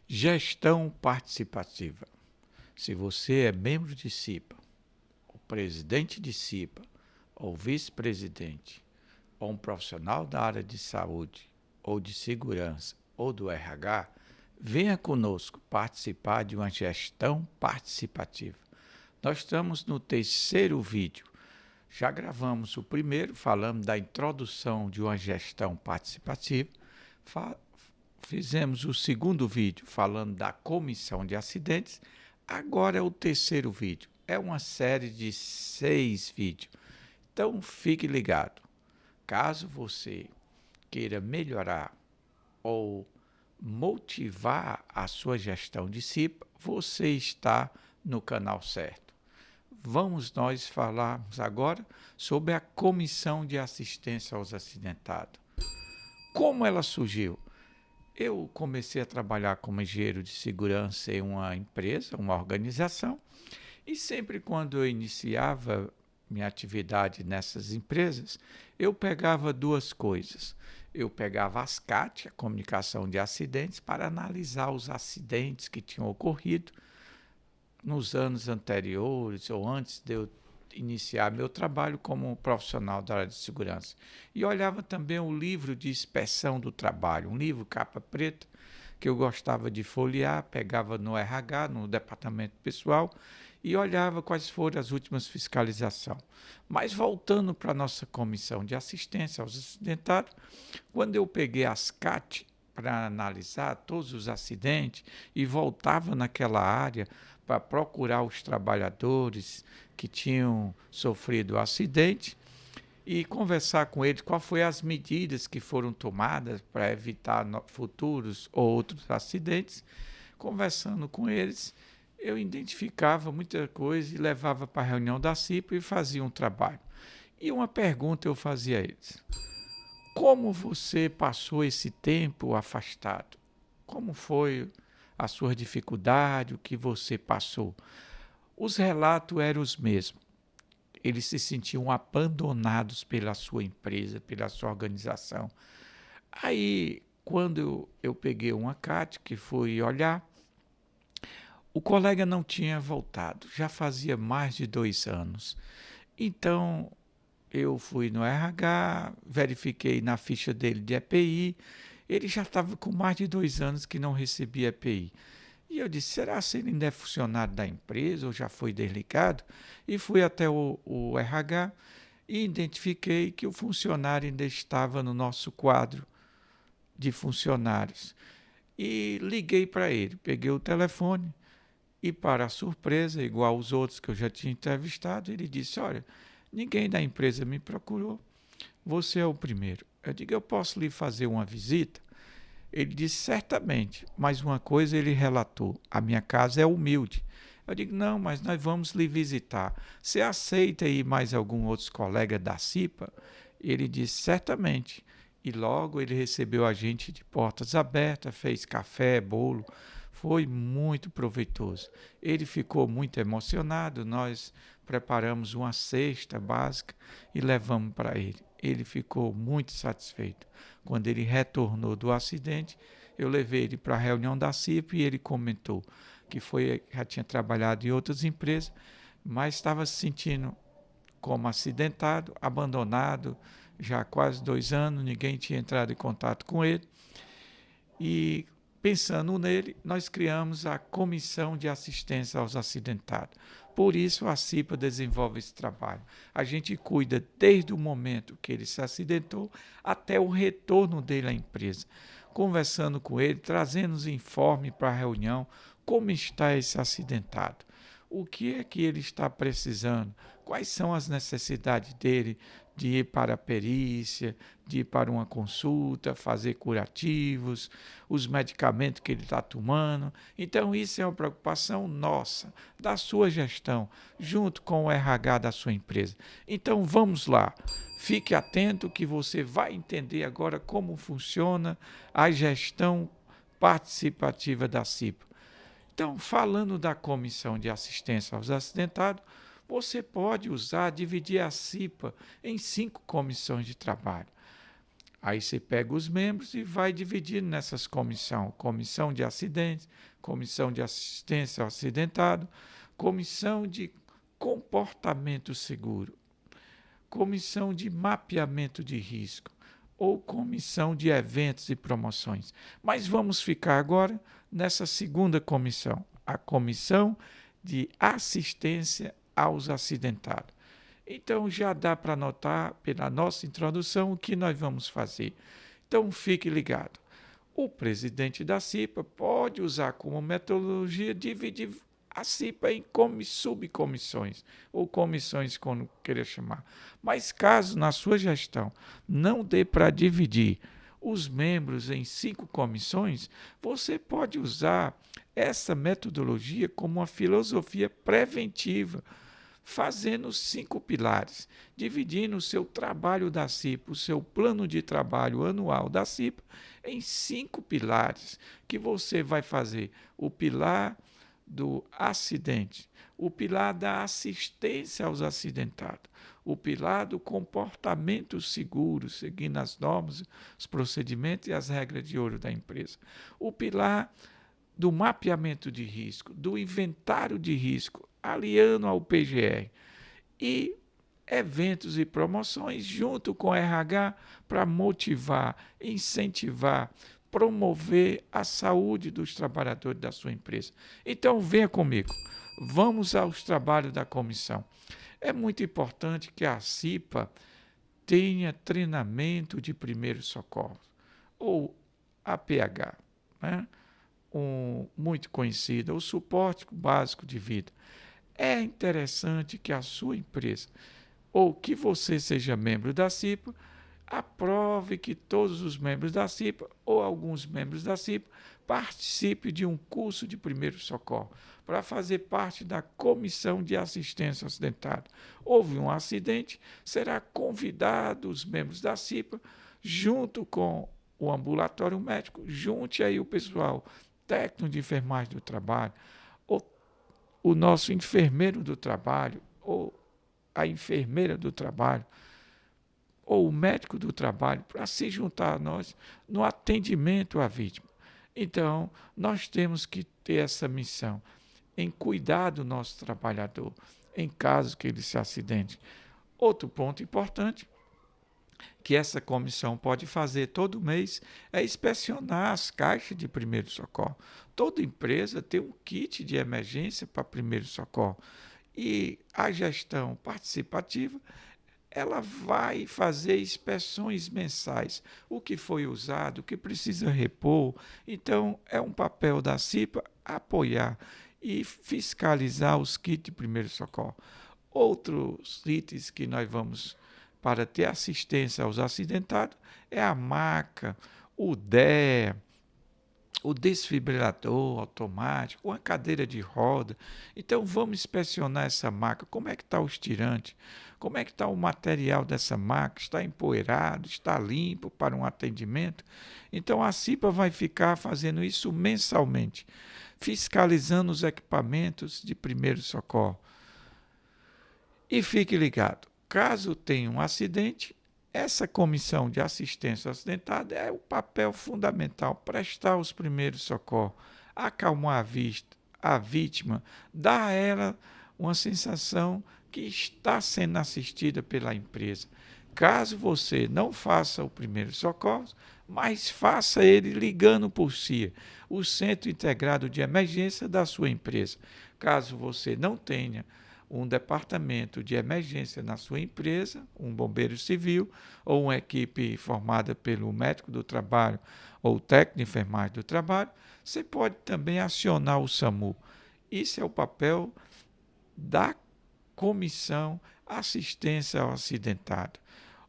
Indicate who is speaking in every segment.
Speaker 1: Gestão participativa. Se você é membro de CIPA, o presidente de CIPA, ou vice-presidente, ou um profissional da área de saúde, ou de segurança, ou do RH, venha conosco participar de uma gestão participativa. Nós estamos no terceiro vídeo. Já gravamos o primeiro, falando da introdução de uma gestão participativa. Fizemos o segundo vídeo, falando da comissão de acidentes. Agora é o terceiro vídeo. É uma série de 6 vídeos. Então, fique ligado. Caso você queira melhorar ou motivar a sua gestão de CIPA, você está no canal certo. Vamos nós falarmos agora sobre a Comissão de Assistência aos Acidentados. Como ela surgiu? Eu comecei a trabalhar como engenheiro de segurança em uma empresa, uma organização, e sempre quando eu iniciava minha atividade nessas empresas, eu pegava duas coisas. Eu pegava as CAT, a comunicação de acidentes, para analisar os acidentes que tinham ocorrido nos anos anteriores ou antes de eu iniciar meu trabalho como profissional da área de segurança. E olhava também o livro de inspeção do trabalho, um livro capa preta, que eu gostava de folhear, pegava no RH, no departamento pessoal, e olhava quais foram as últimas fiscalizações. Mas voltando para a nossa comissão de assistência aos acidentados, quando eu peguei as CAT para analisar todos os acidentes e voltava naquela área para procurar os trabalhadores que tinham sofrido acidente e conversar com eles quais foram as medidas que foram tomadas para evitar futuros ou outros acidentes. Conversando com eles, eu identificava muita coisa e levava para a reunião da CIPA e fazia um trabalho. E uma pergunta eu fazia a eles: como você passou esse tempo afastado? Como foi a sua dificuldade, o que você passou? Os relatos eram os mesmos. Eles se sentiam abandonados pela sua empresa, pela sua organização. Aí, quando eu peguei uma CAT, que fui olhar, o colega não tinha voltado, já fazia mais de 2 anos. Então, eu fui no RH, verifiquei na ficha dele de EPI, ele já estava com mais de 2 anos que não recebia EPI. E eu disse, será que ele ainda é funcionário da empresa ou já foi desligado? E fui até o RH e identifiquei que o funcionário ainda estava no nosso quadro de funcionários. E liguei para ele, peguei o telefone e, para a surpresa, igual os outros que eu já tinha entrevistado, ele disse, olha, ninguém da empresa me procurou, você é o primeiro. Eu digo, eu posso lhe fazer uma visita? Ele disse, certamente, mas uma coisa ele relatou, a minha casa é humilde. Eu digo, não, mas nós vamos lhe visitar. Você aceita aí mais algum outro colega da CIPA? Ele disse, certamente. E logo ele recebeu a gente de portas abertas, fez café, bolo. Foi muito proveitoso. Ele ficou muito emocionado, nós preparamos uma cesta básica e levamos para ele. Ele ficou muito satisfeito. Quando ele retornou do acidente, eu levei ele para a reunião da CIP e ele comentou que já tinha trabalhado em outras empresas, mas estava se sentindo como acidentado, abandonado, já há quase 2 anos, ninguém tinha entrado em contato com ele. E pensando nele, nós criamos a Comissão de Assistência aos Acidentados. Por isso, a CIPA desenvolve esse trabalho. A gente cuida desde o momento que ele se acidentou até o retorno dele à empresa, conversando com ele, trazendo os informes para a reunião, como está esse acidentado, o que é que ele está precisando, quais são as necessidades dele de ir para a perícia, de ir para uma consulta, fazer curativos, os medicamentos que ele está tomando. Então, isso é uma preocupação nossa, da sua gestão, junto com o RH da sua empresa. Então, vamos lá. Fique atento que você vai entender agora como funciona a gestão participativa da CIPA. Então, falando da Comissão de Assistência aos Acidentados, você pode dividir a CIPA em 5 comissões de trabalho. Aí você pega os membros e vai dividindo nessas comissões. Comissão de acidentes, comissão de assistência ao acidentado, comissão de comportamento seguro, comissão de mapeamento de risco ou comissão de eventos e promoções. Mas vamos ficar agora nessa segunda comissão, a comissão de assistência aos acidentados. Então já dá para notar pela nossa introdução o que nós vamos fazer. Então fique ligado. O presidente da CIPA pode usar como metodologia dividir a CIPA em subcomissões, ou comissões, como queira chamar. Mas caso na sua gestão não dê para dividir os membros em 5 comissões, você pode usar essa metodologia como uma filosofia preventiva, fazendo 5 pilares, dividindo o seu trabalho da CIPA, o seu plano de trabalho anual da CIPA, em 5 pilares, que você vai fazer o pilar do acidente, o pilar da assistência aos acidentados, o pilar do comportamento seguro, seguindo as normas, os procedimentos e as regras de ouro da empresa, o pilar do mapeamento de risco, do inventário de risco, aliando ao PGR, e eventos e promoções junto com o RH para motivar, incentivar, promover a saúde dos trabalhadores da sua empresa. Então venha comigo, vamos aos trabalhos da comissão. É muito importante que a CIPA tenha treinamento de primeiros socorros, ou APH, né? Muito conhecida, o suporte básico de vida. É interessante que a sua empresa, ou que você seja membro da CIPA, aprove que todos os membros da CIPA, ou alguns membros da CIPA, participem de um curso de primeiro socorro, para fazer parte da comissão de assistência ao acidentado. Houve um acidente, será convidado os membros da CIPA, junto com o ambulatório médico, junte aí o pessoal técnico de enfermagem do trabalho, o nosso enfermeiro do trabalho, ou a enfermeira do trabalho, ou o médico do trabalho, para se juntar a nós no atendimento à vítima. Então, nós temos que ter essa missão em cuidar do nosso trabalhador, em caso que ele se acidente. Outro ponto importante que essa comissão pode fazer todo mês é inspecionar as caixas de primeiro socorro. Toda empresa tem um kit de emergência para primeiro socorro. E a gestão participativa, ela vai fazer inspeções mensais, o que foi usado, o que precisa repor. Então, é um papel da CIPA apoiar e fiscalizar os kits de primeiro socorro. Outros itens que nós vamos para ter assistência aos acidentados é a maca, o DEA, o desfibrilador automático, uma cadeira de roda. Então vamos inspecionar essa maca, como é que está o estirante, como é que está o material dessa maca, está empoeirado, está limpo para um atendimento. Então a CIPA vai ficar fazendo isso mensalmente, fiscalizando os equipamentos de primeiro socorro. E fique ligado, caso tenha um acidente, essa comissão de assistência ao acidentado é o papel fundamental, prestar os primeiros socorros, acalmar a vítima, dar a ela uma sensação que está sendo assistida pela empresa. Caso você não faça o primeiro socorro, mas faça ele ligando por si, o Centro Integrado de Emergência da sua empresa. Caso você não tenha um departamento de emergência na sua empresa, um bombeiro civil ou uma equipe formada pelo médico do trabalho ou técnico de enfermagem do trabalho, você pode também acionar o SAMU. Isso é o papel da comissão assistência ao acidentado.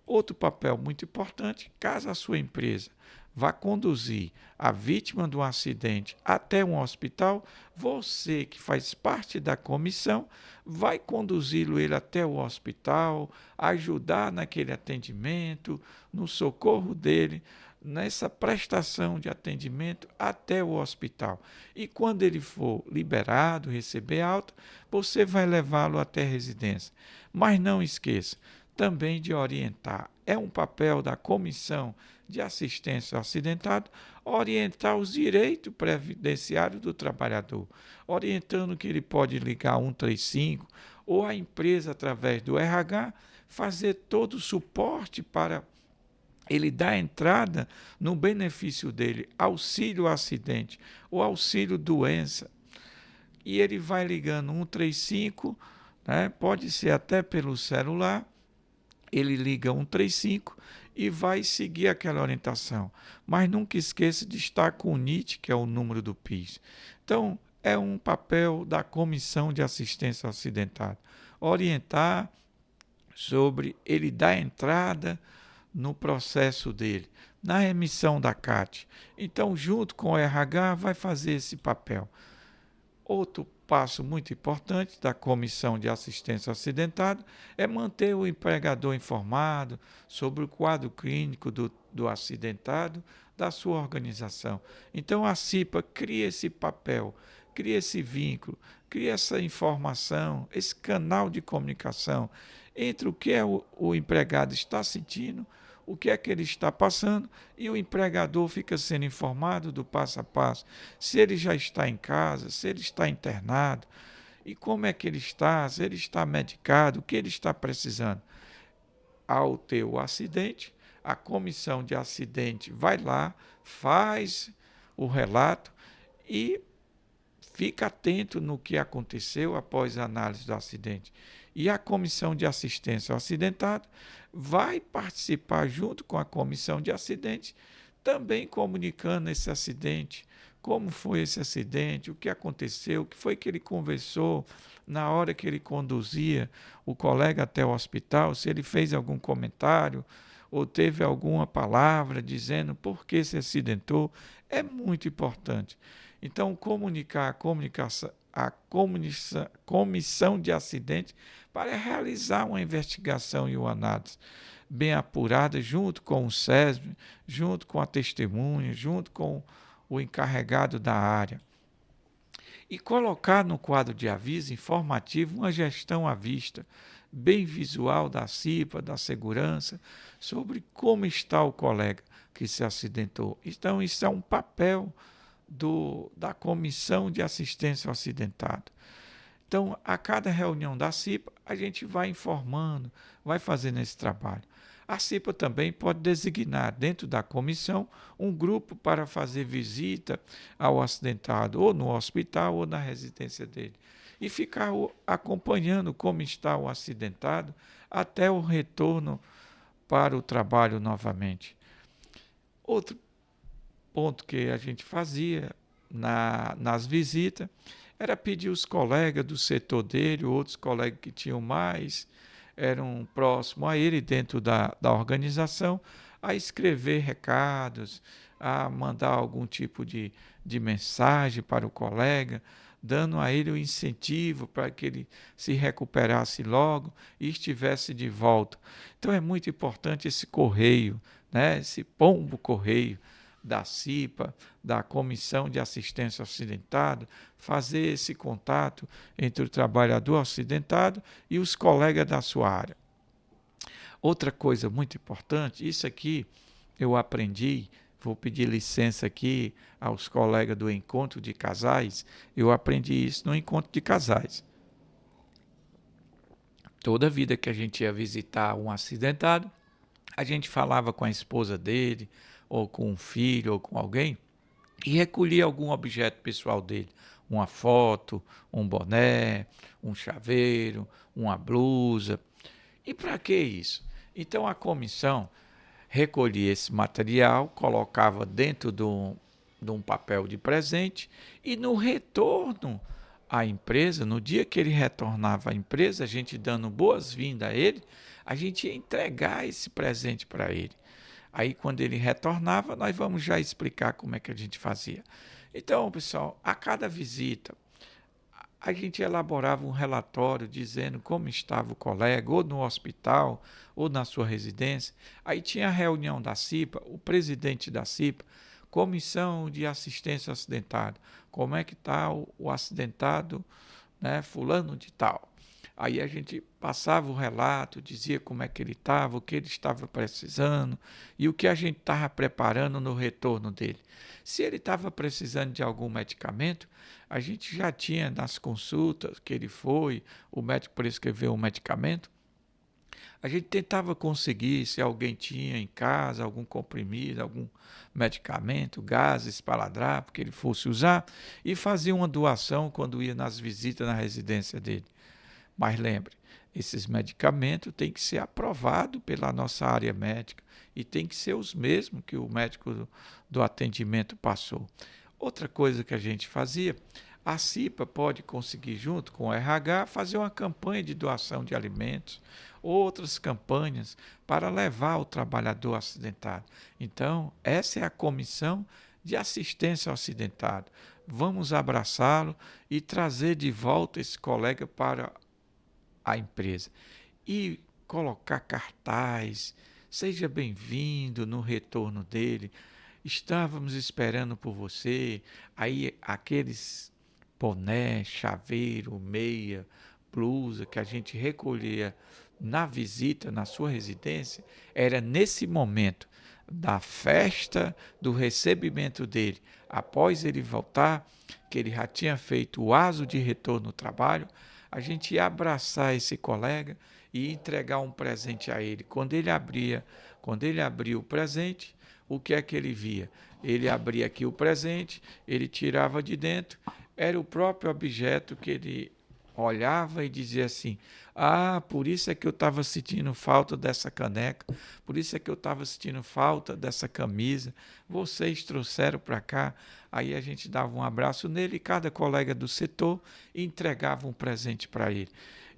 Speaker 1: Outro papel muito importante, caso a sua empresa vá conduzir a vítima do acidente até um hospital, você que faz parte da comissão vai conduzi-lo ele até o hospital, ajudar naquele atendimento, no socorro dele, nessa prestação de atendimento até o hospital. E quando ele for liberado, receber alta, você vai levá-lo até a residência. Mas não esqueça, também de orientar. É um papel da comissão de assistência ao acidentado orientar os direitos previdenciários do trabalhador, orientando que ele pode ligar 135 ou a empresa, através do RH, fazer todo o suporte para ele dar entrada no benefício dele, auxílio acidente ou auxílio doença. E ele vai ligando 135, né? Pode ser até pelo celular, ele liga 135 e vai seguir aquela orientação. Mas nunca esqueça de estar com o NIT, que é o número do PIS. Então, é um papel da Comissão de Assistência ao Acidentado, orientar sobre ele dar entrada no processo dele, na emissão da CAT. Então, junto com o RH, vai fazer esse papel. Outro passo muito importante da Comissão de Assistência ao Acidentado é manter o empregador informado sobre o quadro clínico do acidentado da sua organização. Então, a CIPA cria esse papel, cria esse vínculo, cria essa informação, esse canal de comunicação entre o que o empregado está sentindo, o que é que ele está passando, e o empregador fica sendo informado do passo a passo, se ele já está em casa, se ele está internado, e como é que ele está, se ele está medicado, o que ele está precisando. Ao ter o acidente, a comissão de acidente vai lá, faz o relato e fica atento no que aconteceu após a análise do acidente. E a comissão de assistência ao acidentado vai participar junto com a comissão de acidente, também comunicando esse acidente, como foi esse acidente, o que aconteceu, o que foi que ele conversou na hora que ele conduzia o colega até o hospital, se ele fez algum comentário ou teve alguma palavra dizendo por que se acidentou. É muito importante. Então, comunicar a comissão de acidente para realizar uma investigação e uma análise bem apurada, junto com o SESB, junto com a testemunha, junto com o encarregado da área. E colocar no quadro de aviso informativo uma gestão à vista, bem visual da CIPA, da segurança, sobre como está o colega que se acidentou. Então, isso é um papel da Comissão de Assistência ao Acidentado. Então, a cada reunião da CIPA, a gente vai informando, vai fazendo esse trabalho. A CIPA também pode designar dentro da comissão um grupo para fazer visita ao acidentado, ou no hospital ou na residência dele, e ficar acompanhando como está o acidentado até o retorno para o trabalho novamente. Outro ponto que a gente fazia nas visitas era pedir os colegas do setor dele, outros colegas que tinham mais, eram próximos a ele dentro da organização, a escrever recados, a mandar algum tipo de mensagem para o colega, dando a ele o incentivo para que ele se recuperasse logo e estivesse de volta. Então é muito importante esse correio, né? Esse pombo correio da CIPA, da Comissão de Assistência ao Acidentado, fazer esse contato entre o trabalhador acidentado e os colegas da sua área. Outra coisa muito importante, isso aqui eu aprendi, vou pedir licença aqui aos colegas do Encontro de Casais, eu aprendi isso no Encontro de Casais. Toda vida que a gente ia visitar um acidentado, a gente falava com a esposa dele, ou com um filho, ou com alguém, e recolhia algum objeto pessoal dele, uma foto, um boné, um chaveiro, uma blusa. E para que isso? Então a comissão recolhia esse material, colocava dentro de um papel de presente e no retorno à empresa, no dia que ele retornava à empresa, a gente dando boas-vindas a ele, a gente ia entregar esse presente para ele. Aí, quando ele retornava, nós vamos já explicar como é que a gente fazia. Então, pessoal, a cada visita, a gente elaborava um relatório dizendo como estava o colega, ou no hospital, ou na sua residência. Aí tinha a reunião da CIPA, o presidente da CIPA, Comissão de Assistência ao Acidentado. Como é que está o acidentado, né, fulano de tal. Aí a gente passava o relato, dizia como é que ele estava, o que ele estava precisando e o que a gente estava preparando no retorno dele. Se ele estava precisando de algum medicamento, a gente já tinha nas consultas que ele foi, o médico prescreveu um medicamento, a gente tentava conseguir, se alguém tinha em casa, algum comprimido, algum medicamento, gases, esparadrapo, que ele fosse usar, e fazia uma doação quando ia nas visitas na residência dele. Mas lembre, esses medicamentos têm que ser aprovados pela nossa área médica e tem que ser os mesmos que o médico do atendimento passou. Outra coisa que a gente fazia, a CIPA pode conseguir, junto com o RH, fazer uma campanha de doação de alimentos, outras campanhas para levar o trabalhador acidentado. Então, essa é a comissão de assistência ao acidentado. Vamos abraçá-lo e trazer de volta esse colega para a empresa e colocar cartaz, seja bem-vindo no retorno dele, estávamos esperando por você, aí aqueles boné, chaveiro, meia, blusa que a gente recolhia na visita na sua residência, era nesse momento da festa, do recebimento dele, após ele voltar, que ele já tinha feito o aso de retorno no trabalho, a gente ia abraçar esse colega e entregar um presente a ele. Quando ele abria o presente, o que é que ele via? Ele abria aqui o presente, ele tirava de dentro, era o próprio objeto que ele olhava e dizia assim: ah, por isso é que eu estava sentindo falta dessa caneca, por isso é que eu estava sentindo falta dessa camisa, vocês trouxeram para cá. Aí a gente dava um abraço nele e cada colega do setor entregava um presente para ele.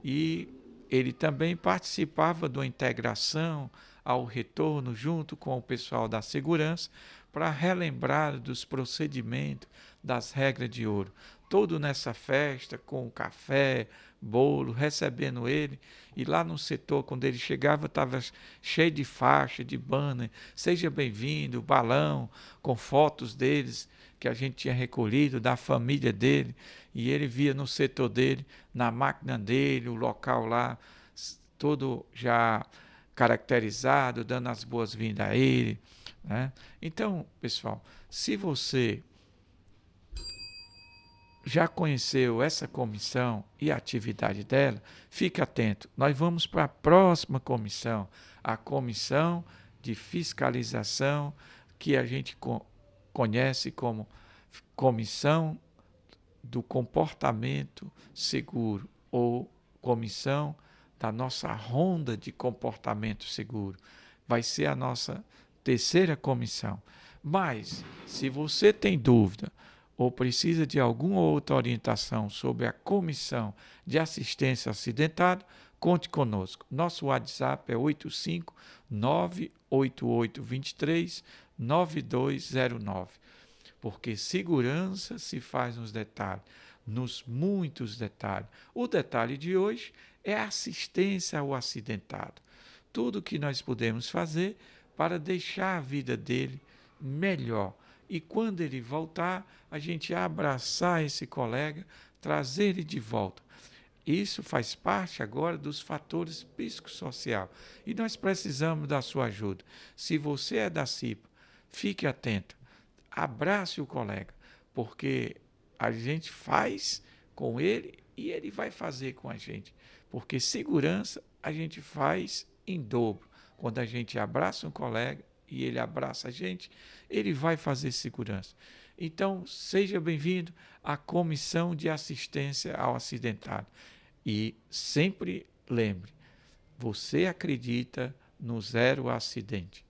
Speaker 1: E ele também participava de uma integração ao retorno junto com o pessoal da segurança para relembrar dos procedimentos, das regras de ouro. Todo nessa festa, com café, bolo, recebendo ele. E lá no setor, quando ele chegava, estava cheio de faixa, de banner. Seja bem-vindo, balão, com fotos deles que a gente tinha recolhido, da família dele. E ele via no setor dele, na máquina dele, o local lá, todo já caracterizado, dando as boas-vindas a ele. Né? Então, pessoal, se você já conheceu essa comissão e a atividade dela, fique atento. Nós vamos para a próxima comissão, a comissão de fiscalização, que a gente conhece como comissão do comportamento seguro ou comissão da nossa ronda de comportamento seguro. Vai ser a nossa terceira comissão. Mas, se você tem dúvida ou precisa de alguma outra orientação sobre a comissão de assistência ao acidentado, conte conosco. Nosso WhatsApp é 85988239209, porque segurança se faz nos detalhes, nos muitos detalhes. O detalhe de hoje é a assistência ao acidentado. Tudo que nós podemos fazer para deixar a vida dele melhor. E quando ele voltar, a gente abraçar esse colega, trazer ele de volta. Isso faz parte agora dos fatores psicossociais. E nós precisamos da sua ajuda. Se você é da CIPA, fique atento. Abrace o colega, porque a gente faz com ele e ele vai fazer com a gente. Porque segurança a gente faz em dobro. Quando a gente abraça um colega e ele abraça a gente, ele vai fazer segurança. Então, seja bem-vindo à Comissão de Assistência ao Acidentado. E sempre lembre, você acredita no zero acidente.